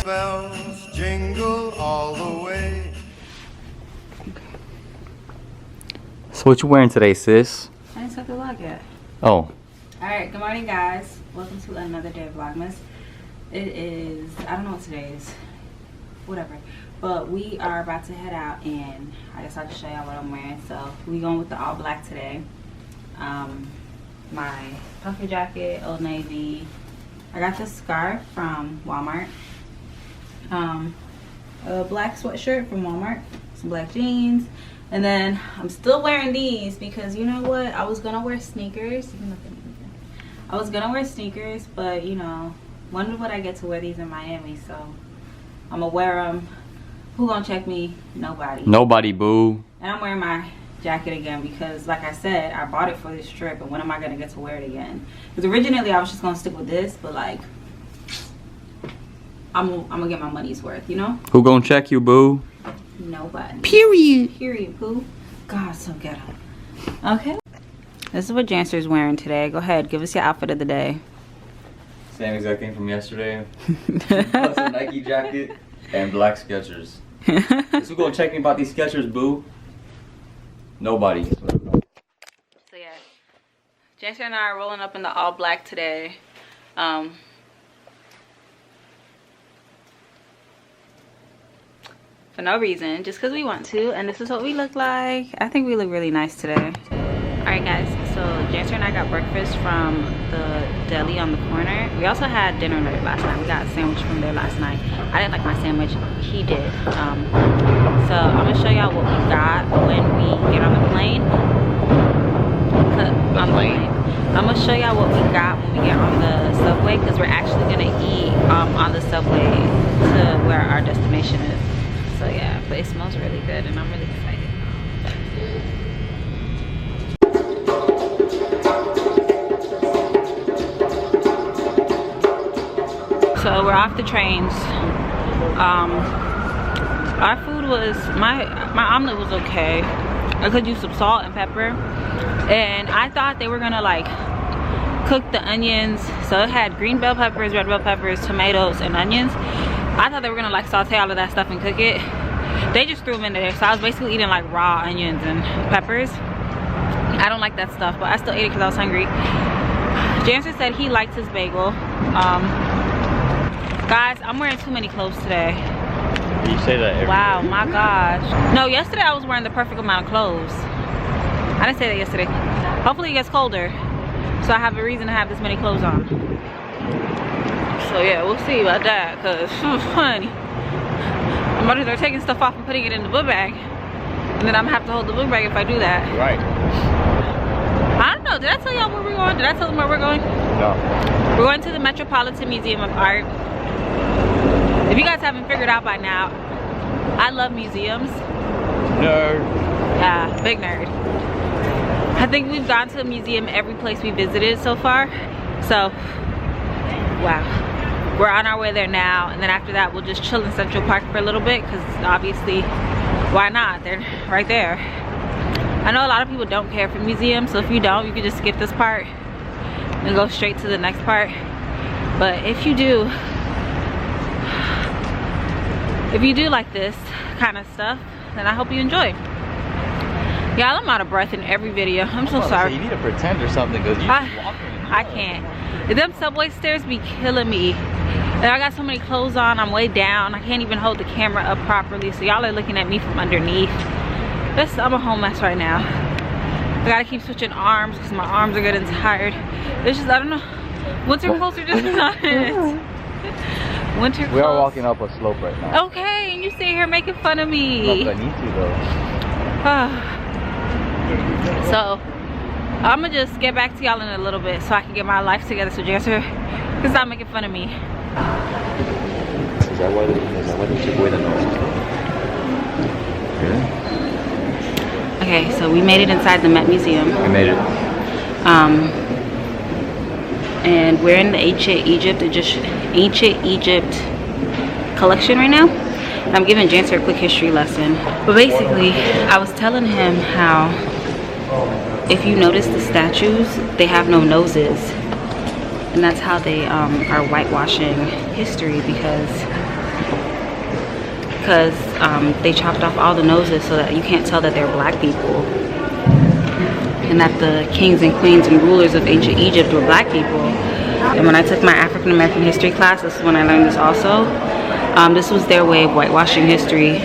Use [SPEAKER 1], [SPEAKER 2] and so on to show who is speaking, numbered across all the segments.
[SPEAKER 1] bells jingle all the way.
[SPEAKER 2] So what you wearing today, sis?
[SPEAKER 3] I didn't start the vlog yet.
[SPEAKER 2] Oh.
[SPEAKER 3] Alright, good morning guys. Welcome to another day of vlogmas. It is, I don't know what today is. Whatever. But we are about to head out and I guess I'll just show y'all what I'm wearing. So we going with the all black today. My puffer jacket, Old Navy. I got this scarf from Walmart. A black sweatshirt from Walmart. Some black jeans. And then I'm still wearing these because you know what? I was gonna wear sneakers. I was gonna wear sneakers, but you know, wonder would I get to wear these in Miami? So I'm gonna wear them. Who gonna check me? Nobody.
[SPEAKER 2] Nobody, boo.
[SPEAKER 3] And I'm wearing my jacket again because, like I said, I bought it for this trip, and when am I gonna get to wear it again? Because originally I was just gonna stick with this, but like, I'm gonna get my money's worth, you know?
[SPEAKER 2] Who gonna check you, boo?
[SPEAKER 3] Nobody.
[SPEAKER 2] Period.
[SPEAKER 3] Period, boo. God, so ghetto. Okay. This is what Jancer's wearing today. Go ahead, give us your outfit of the day.
[SPEAKER 2] Same exact thing from yesterday. Plus a Nike jacket and black Skechers. Who's gonna check me about these Skechers, boo? Nobody.
[SPEAKER 3] So yeah, Jancer and I are rolling up in the all black today. For no reason, just because we want to, and this is what we look like. I think we look really nice today. Alright guys, so Jancer and I got breakfast from the deli on the corner. We also had dinner there last night. We got a sandwich from there last night. I didn't like my sandwich, he did. So I'm gonna show y'all what we got when we get on the plane. I'm gonna show y'all what we got when we get on the subway, because we're actually gonna eat on the subway to where our destination is. So yeah, but it smells really good and I'm really excited. So we're off the trains. Our food was, my omelet was okay. I could use some salt and pepper. And I thought they were gonna like cook the onions. So it had green bell peppers, red bell peppers, tomatoes, and onions. I thought they were gonna like saute all of that stuff and cook it. They just threw them in there. So I was basically eating like raw onions and peppers. I don't like that stuff, but I still ate it because I was hungry. Jancer said he liked his bagel. Guys, I'm wearing too many clothes today.
[SPEAKER 2] You say that every
[SPEAKER 3] wow,
[SPEAKER 2] day.
[SPEAKER 3] my gosh. No, yesterday I was wearing the perfect amount of clothes. I didn't say that yesterday. Hopefully it gets colder, so I have a reason to have this many clothes on. So yeah, we'll see about that, cause honey, I'm about to start taking stuff off and putting it in the book bag, and then I'm gonna have to hold the book bag if I do that.
[SPEAKER 2] Right.
[SPEAKER 3] I don't know. Did I tell y'all where we're going? Did I tell them where we're going?
[SPEAKER 2] No.
[SPEAKER 3] We're going to the Metropolitan Museum of Art. If you guys haven't figured out by now, I love museums.
[SPEAKER 2] Nerd.
[SPEAKER 3] Yeah, big nerd. I think we've gone to a museum every place we visited so far. So, wow. We're on our way there now. And then after that, we'll just chill in Central Park for a little bit. Because obviously, why not? They're right there. I know a lot of people don't care for museums. So if you don't, you can just skip this part and go straight to the next part. But if you do like this kind of stuff, then I hope you enjoy. Y'all, I'm out of breath in every video. I'm so sorry.
[SPEAKER 2] You need to pretend or something, because you just walking.
[SPEAKER 3] I can't. Them subway stairs be killing me. And I got so many clothes on. I'm way down. I can't even hold the camera up properly. So y'all are looking at me from underneath. I'm a whole mess right now. I gotta keep switching arms because my arms are getting tired. It's just, I don't know. Winter clothes are just not it. Winter clothes.
[SPEAKER 2] We are walking up a slope right now.
[SPEAKER 3] Okay, and you sit here making fun of me.
[SPEAKER 2] No, but I need to though.
[SPEAKER 3] So I'm gonna just get back to y'all in a little bit so I can get my life together so Jancer can stop making fun of me.
[SPEAKER 2] Is that why they took away the nose? Yeah.
[SPEAKER 3] Okay, so we made it inside the Met Museum.
[SPEAKER 2] We made it.
[SPEAKER 3] And we're in the ancient Egypt collection right now. I'm giving Jancer a quick history lesson. But basically, I was telling him how if you notice the statues, they have no noses. And that's how they are whitewashing history, because because they chopped off all the noses so that you can't tell that they're black people, and that the kings and queens and rulers of ancient Egypt were black people. And when I took my African American history class, this is when I learned this also. This was their way of whitewashing history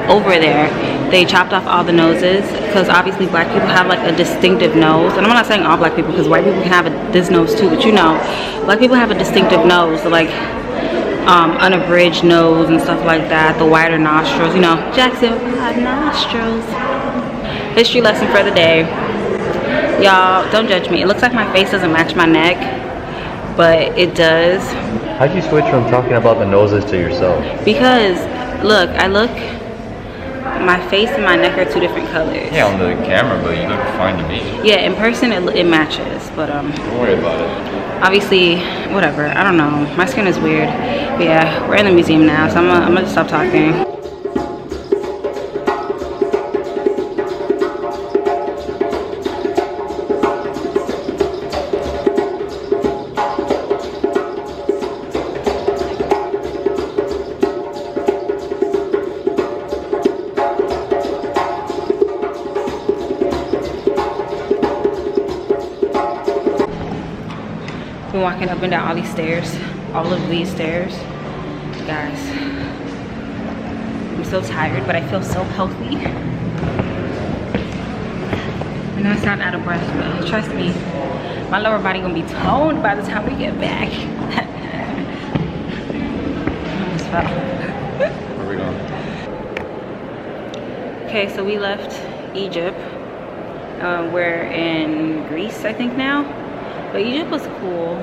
[SPEAKER 3] over there. They chopped off all the noses because obviously black people have like a distinctive nose. And I'm not saying all black people, because white people can have this nose too, but you know, black people have a distinctive nose, so like unabridged nose and stuff like that, the wider nostrils, you know, Jackson had nostrils. History lesson for the day. Y'all, don't judge me. It looks like my face doesn't match my neck, but it does.
[SPEAKER 2] How'd you switch from talking about the noses to yourself?
[SPEAKER 3] Because, look, my face and my neck are two different colors.
[SPEAKER 2] Yeah, on the camera, but you look fine to me.
[SPEAKER 3] Yeah, in person it matches, but
[SPEAKER 2] Don't worry about it.
[SPEAKER 3] obviously, whatever, I don't know. My skin is weird. But yeah, we're in the museum now, so I'm gonna just stop talking. Been walking up and down all these stairs, all of these stairs, guys. I'm so tired, but I feel so healthy. I know I sound out of breath, but trust me, my lower body gonna be toned by the time we get back. I almost fell.
[SPEAKER 2] Where are we going?
[SPEAKER 3] Okay, so we left Egypt. We're in Greece, I think now. But Egypt was cool.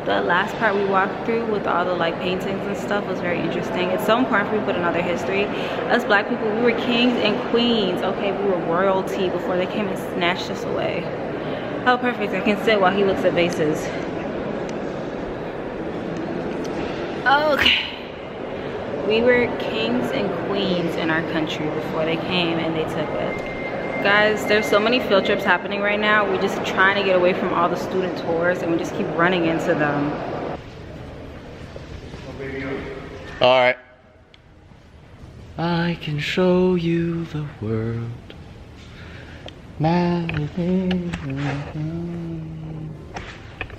[SPEAKER 3] The last part we walked through with all the like paintings and stuff was very interesting. It's so important for people to know their history. Us black people, we were kings and queens. Okay, we were royalty before they came and snatched us away. Oh, perfect. I can sit while he looks at vases. Okay. We were kings and queens in our country before they came and they took it. Guys, there's so many field trips happening right now. We're just trying to get away from all the student tours and we just keep running into them.
[SPEAKER 2] All right. I can show you the world.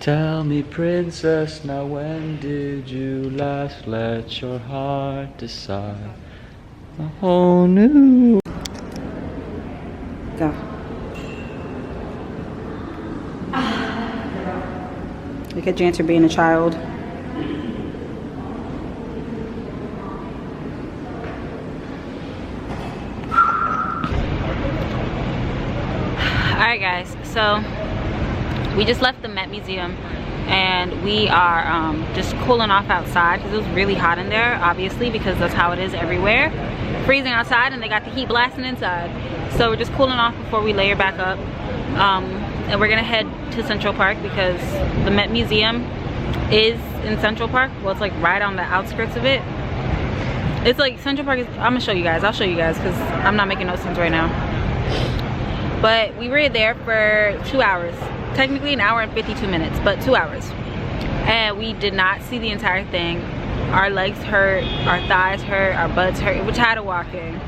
[SPEAKER 2] Tell me, princess, now when did you last let your heart decide? A whole new.
[SPEAKER 3] Go. Look at Janter being a child. Alright guys, so we just left the Met Museum and we are just cooling off outside because it was really hot in there, obviously, because that's how it is everywhere. Freezing outside and they got the heat blasting inside. So we're just cooling off before we layer back up. And we're gonna head to Central Park because the Met Museum is in Central Park. Well, it's like right on the outskirts of it. It's like Central Park is, I'm gonna show you guys. I'll show you guys because I'm not making no sense right now. But we were there for 2 hours. Technically an hour and 52 minutes, but 2 hours. And we did not see the entire thing. Our legs hurt, our thighs hurt, our butts hurt. We're tired of walking.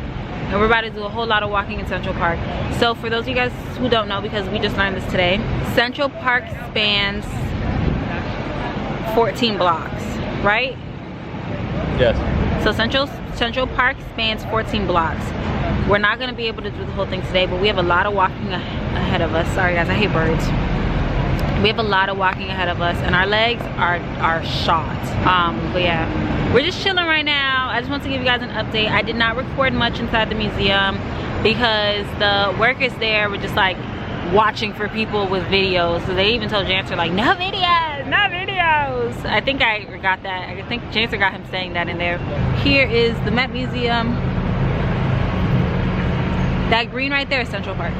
[SPEAKER 3] And we're about to do a whole lot of walking in Central Park. So for those of you guys who don't know, because we just learned this today, Central Park spans 14 blocks, right?
[SPEAKER 2] Yes.
[SPEAKER 3] So Central Park spans 14 blocks. We're not gonna be able to do the whole thing today, but we have a lot of walking ahead of us. Sorry guys, I hate birds. We have a lot of walking ahead of us and our legs are shot. But yeah, we're just chilling right now. I just want to give you guys an update. I did not record much inside the museum because the workers there were just like watching for people with videos. So they even told Jancer like, no videos, no videos. I think I got that. I think Jancer got him saying that in there. Here is the Met Museum. That green right there is Central Park.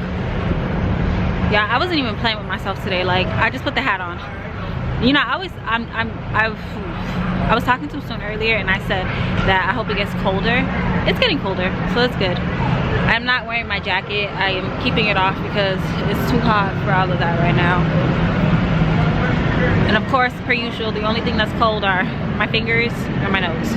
[SPEAKER 3] Yeah, I wasn't even playing with myself today. Like, I just put the hat on. You know, I was talking to someone earlier and I said that I hope it gets colder. It's getting colder, so it's good. I'm not wearing my jacket. I am keeping it off because it's too hot for all of that right now. And of course, per usual, the only thing that's cold are My fingers or my nose?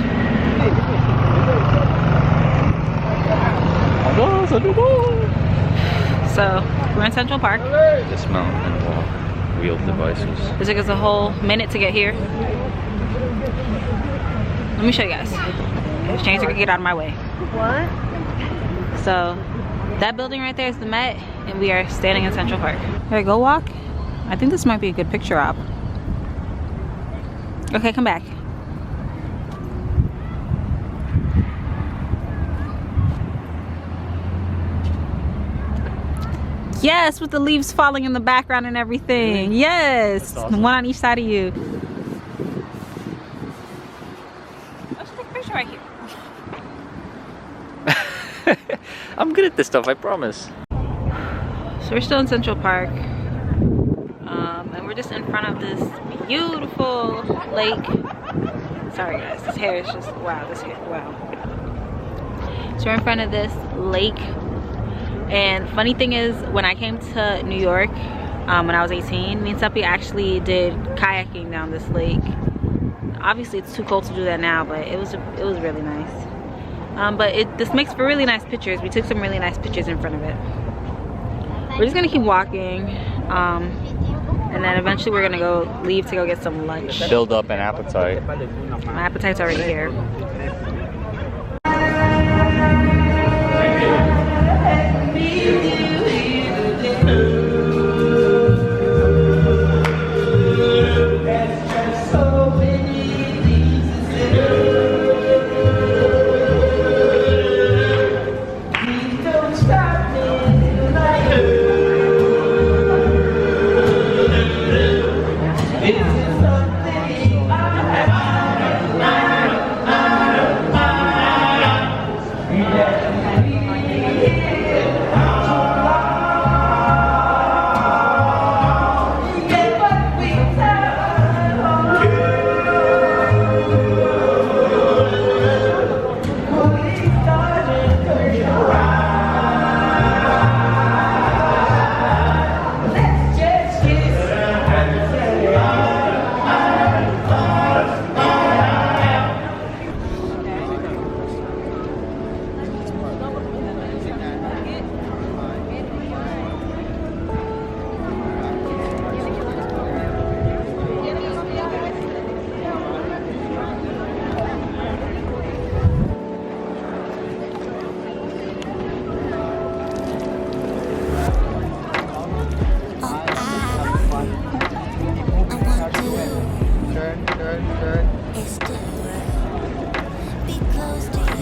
[SPEAKER 3] So we're in Central Park.
[SPEAKER 2] Dismount and walk. Wheel devices.
[SPEAKER 3] It took us a whole minute to get here. Let me show you guys. James are gonna get out of my way.
[SPEAKER 4] What?
[SPEAKER 3] So that building right there is the Met, and we are standing in Central Park. Here, go walk. I think this might be a good picture op. Okay, come back. Yes, with the leaves falling in the background and everything. Yes, awesome. One on each side of you. Let's take a picture right here.
[SPEAKER 2] I'm good at this stuff, I promise.
[SPEAKER 3] So we're still in Central Park. And we're just in front of this beautiful lake. Sorry guys, this hair is just, wow, this hair, wow. So we're in front of this lake. And funny thing is, when I came to New York, when I was 18, me and Seppi actually did kayaking down this lake. Obviously it's too cold to do that now, but it was really nice. But this makes for really nice pictures. We took some really nice pictures in front of it. We're just gonna keep walking, and then eventually we're gonna leave to go get some lunch.
[SPEAKER 2] Build up an appetite.
[SPEAKER 3] My appetite's already here.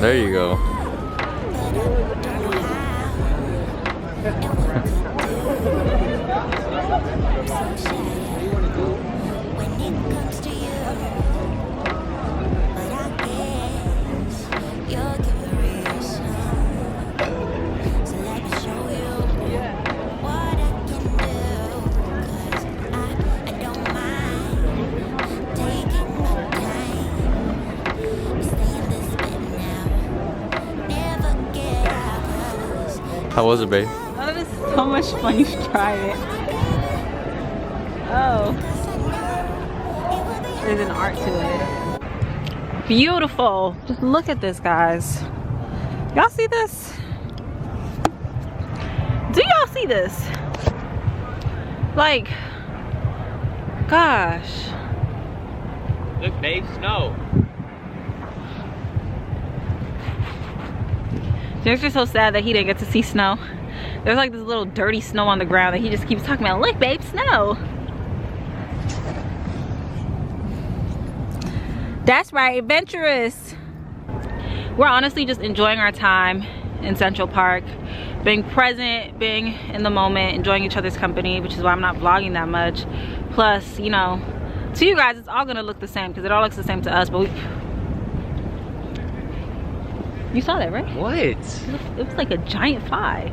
[SPEAKER 2] There you go. How was it, babe?
[SPEAKER 3] Oh, that is so much fun. You should try it. Oh. There's an art to it. Beautiful. Just look at this, guys. Y'all see this? Do y'all see this? Like, gosh.
[SPEAKER 2] Look, babe, snow.
[SPEAKER 3] James is so sad that he didn't get to see snow. There's like this little dirty snow on the ground that he just keeps talking about. Look, babe, snow. That's right, adventurous. We're honestly just enjoying our time in Central Park, being present, being in the moment, enjoying each other's company, which is why I'm not vlogging that much. Plus, you know, to you guys, it's all gonna look the same because it all looks the same to us, but you saw that, right?
[SPEAKER 2] What?
[SPEAKER 3] It was like a giant fly.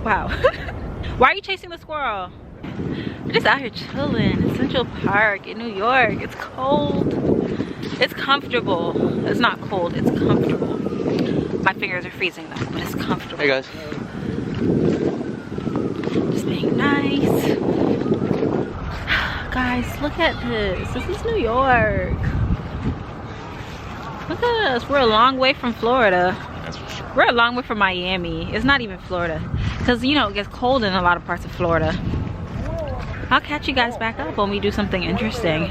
[SPEAKER 3] Wow. Why are you chasing the squirrel? We're just out here chilling in Central Park in New York. It's cold. It's comfortable. It's not cold, it's comfortable. My fingers are freezing though, but it's comfortable.
[SPEAKER 2] Hey guys.
[SPEAKER 3] Just being nice. Guys, look at this. This is New York. Look at us. We're a long way from Florida.
[SPEAKER 2] That's for sure.
[SPEAKER 3] We're a long way from Miami. It's not even Florida. Because, you know, it gets cold in a lot of parts of Florida. I'll catch you guys back up when we do something interesting.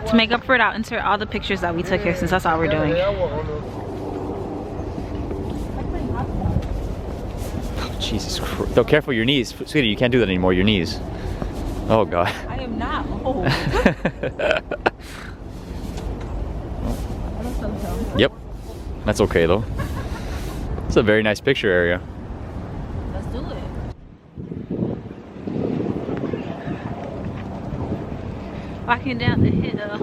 [SPEAKER 3] To make up for it, I'll insert all the pictures that we took here since that's all we're doing.
[SPEAKER 2] Oh, Jesus Christ. Oh, careful your knees. Sweetie, you can't do that anymore. Your knees. Oh, God.
[SPEAKER 3] I am not old.
[SPEAKER 2] Yep. That's okay, though. It's a very nice picture area.
[SPEAKER 3] Let's do it. Walking down the hill.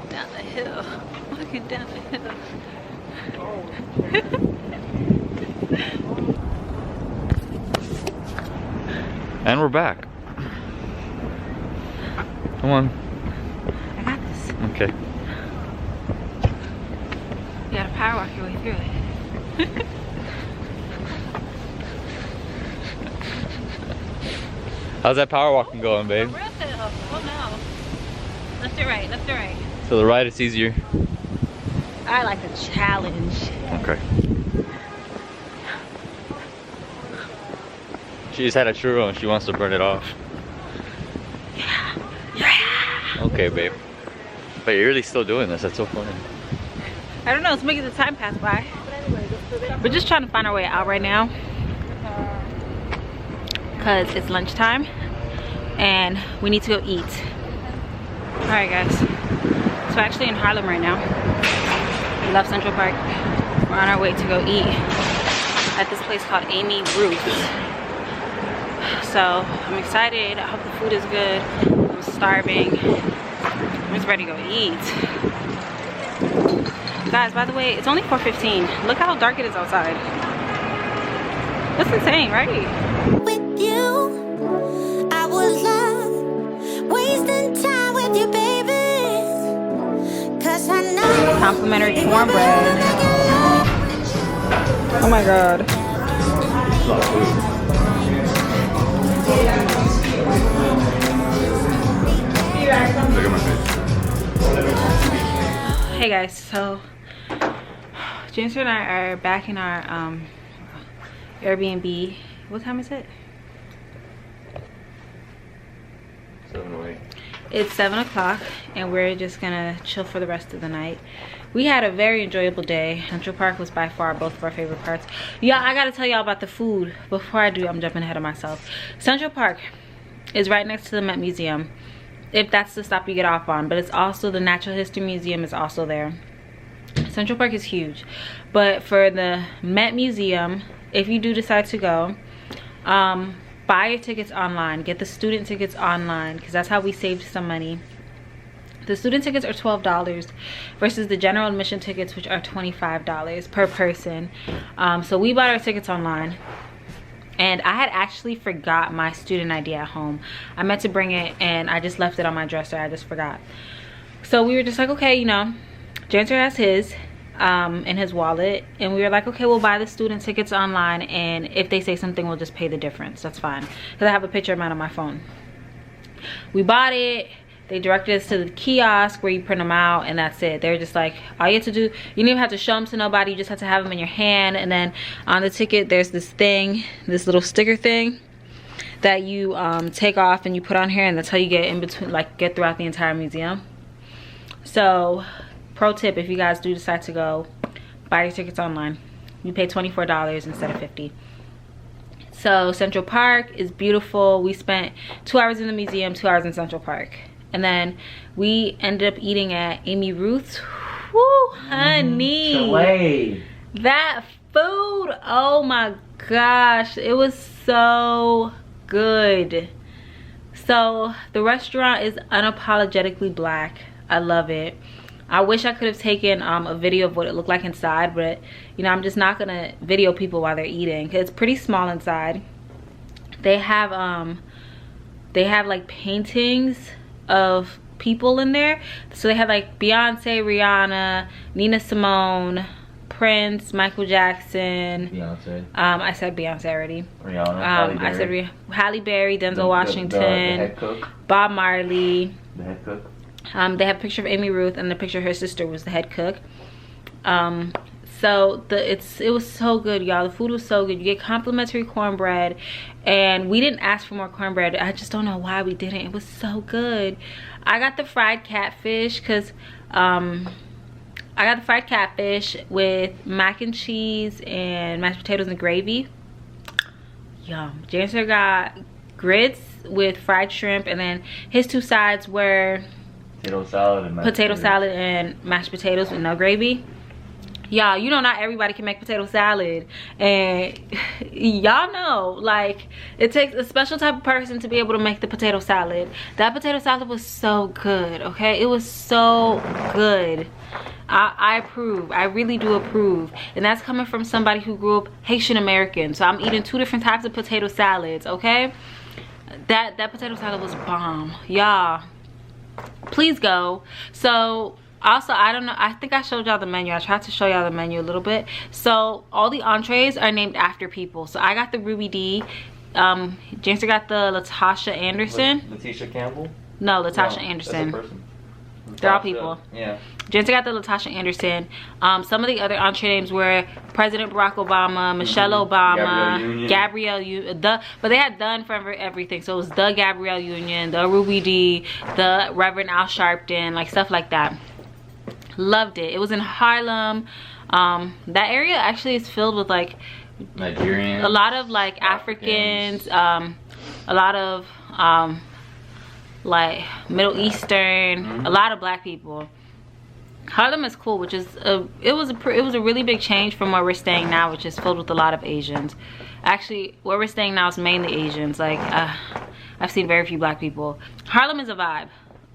[SPEAKER 3] Down the hill. Walking down the hill.
[SPEAKER 2] And we're back. Come on.
[SPEAKER 3] I got this.
[SPEAKER 2] Okay.
[SPEAKER 3] You gotta power walk your way through it.
[SPEAKER 2] How's that power walking going, babe?
[SPEAKER 3] Real hill. Oh no. Left to right, left to right.
[SPEAKER 2] To the right, it's easier.
[SPEAKER 3] I like a challenge.
[SPEAKER 2] Okay. She just had a churro and she wants to burn it off.
[SPEAKER 3] Yeah. Yeah.
[SPEAKER 2] Okay, babe. But you're really still doing this. That's so funny.
[SPEAKER 3] I don't know, it's making the time pass by. We're just trying to find our way out right now. Because it's lunchtime and we need to go eat. Alright guys, so we're actually in Harlem right now. We left Central Park. We're on our way to go eat at this place called Amy Ruth's. So I'm excited. I hope the food is good. I'm starving. I'm just ready to go eat. Guys, by the way, it's only 4:15. Look how dark it is outside. That's insane, right?
[SPEAKER 4] With you, I was lost, wasting time with you, baby. 'Cause I know
[SPEAKER 3] Complimentary cornbread. Oh my god. Hey guys, so James and I are back in our Airbnb. What time is it?
[SPEAKER 2] 7:08.
[SPEAKER 3] It's 7 o'clock and we're just gonna chill for the rest of the night. We had a very enjoyable day. Central Park was by far both of our favorite parts. Yeah, I gotta tell y'all about the food. Before I do, I'm jumping ahead of myself. Central Park is right next to the Met Museum, if that's the stop you get off on, but it's also the Natural History Museum is also there. Central Park is huge, but for the Met Museum, if you do decide to go, buy your tickets online. Get the student tickets online because that's how we saved some money. The student tickets are $12 versus the general admission tickets, which are $25 per person. So we bought our tickets online. And I had actually forgot my student ID at home. I meant to bring it and I just left it on my dresser. I just forgot. So we were just like, okay, you know, Janter has his in his wallet. And we were like, okay, we'll buy the student tickets online. And if they say something, we'll just pay the difference. That's fine. Because I have a picture of mine on my phone. We bought it. They directed us to the kiosk where you print them out and that's it. They were just like, all you have to do, you didn't even have to show them to nobody. You just have to have them in your hand. And then on the ticket, there's this thing, this little sticker thing that you take off and you put on here. And that's how you get in between, like get throughout the entire museum. So pro tip, if you guys do decide to go, buy your tickets online. You pay $24 instead of $50. So Central Park is beautiful. We spent 2 hours in the museum, 2 hours in Central Park. And then we ended up eating at Amy Ruth's. Woo, honey. That food, oh my gosh. It was so good. So the restaurant is unapologetically black. I love it. I wish I could have taken a video of what it looked like inside, but you know, I'm just not gonna video people while they're eating because it's pretty small inside. They have like paintings of people in there. So they had like Beyonce, Rihanna, Nina Simone, Prince, Michael Jackson.
[SPEAKER 2] Beyonce.
[SPEAKER 3] I said Beyonce already.
[SPEAKER 2] Rihanna.
[SPEAKER 3] I said Halle Berry, Denzel
[SPEAKER 2] the
[SPEAKER 3] Washington,
[SPEAKER 2] head cook.
[SPEAKER 3] Bob Marley.
[SPEAKER 2] The head cook.
[SPEAKER 3] They have a picture of Amy Ruth, and the picture of her sister was the head cook. So it was so good, y'all. The food was so good. You get complimentary cornbread, and we didn't ask for more cornbread. I just don't know why we didn't. It was so good. I got the fried catfish because I got the fried catfish with mac and cheese and mashed potatoes and gravy. Yum. Jancer got grits with fried shrimp, and then his two sides were
[SPEAKER 2] potato salad
[SPEAKER 3] and mashed potatoes with no gravy. Y'all, you know not everybody can make potato salad, and y'all know like it takes a special type of person to be able to make the potato salad. That potato salad was so good, okay? It was so good. I approve. I really do approve, and that's coming from somebody who grew up Haitian American. So I'm eating 2 different types of potato salads, okay? That potato salad was bomb, y'all. Please go. So also, I don't know, I think I showed y'all the menu. I tried to show y'all the menu a little bit. So all the entrees are named after people. So I got the Ruby D. Jancer got the Latasha Anderson.
[SPEAKER 2] Letitia Campbell?
[SPEAKER 3] No, Latasha Anderson.
[SPEAKER 2] That's a person.
[SPEAKER 3] They're all people.
[SPEAKER 2] Yeah.
[SPEAKER 3] Jancer got the Latasha Anderson. Some of the other entree names were President Barack Obama, Michelle Obama, Gabrielle Union. But they had done for everything. So it was the Gabrielle Union, the Ruby D, the Reverend Al Sharpton, like stuff like that. Loved it. It was in Harlem. That area actually is filled with like
[SPEAKER 2] Nigerians,
[SPEAKER 3] a lot of like Africans, a lot of like Middle Eastern, a lot of black people. Harlem is cool, which is it was a really big change from where we're staying now, which is filled with a lot of Asians. Actually, where we're staying now is mainly Asians. Like I've seen very few black people. Harlem is a vibe,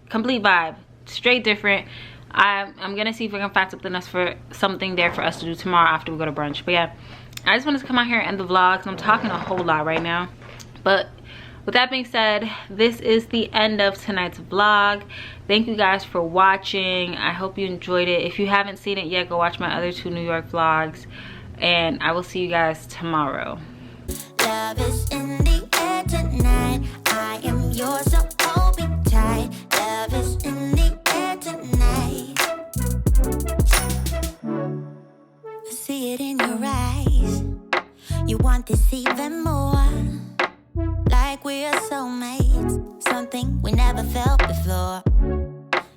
[SPEAKER 3] complete vibe, straight different. I'm gonna see if we can find something there for us to do tomorrow after we go to brunch. But yeah, I just wanted to come out here and end the vlog because I'm talking a whole lot right now. But with that being said, this is the end of tonight's vlog. Thank you guys for watching. I hope you enjoyed it. If you haven't seen it yet, go watch my other 2 New York vlogs, and I will see you guys tomorrow.
[SPEAKER 4] Love is in the air tonight. I am yours, so hold me tight. Love is in the air tonight. I see it in your eyes. You want this even more. Like we are soulmates. Something we never felt